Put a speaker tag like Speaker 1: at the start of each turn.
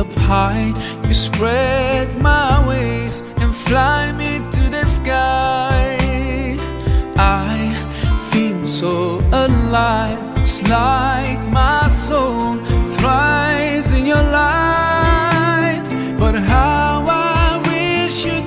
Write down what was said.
Speaker 1: up high, you spread my wings and fly me to the sky. I feel so alive, it's like my soul thrives in your light. But how I wish you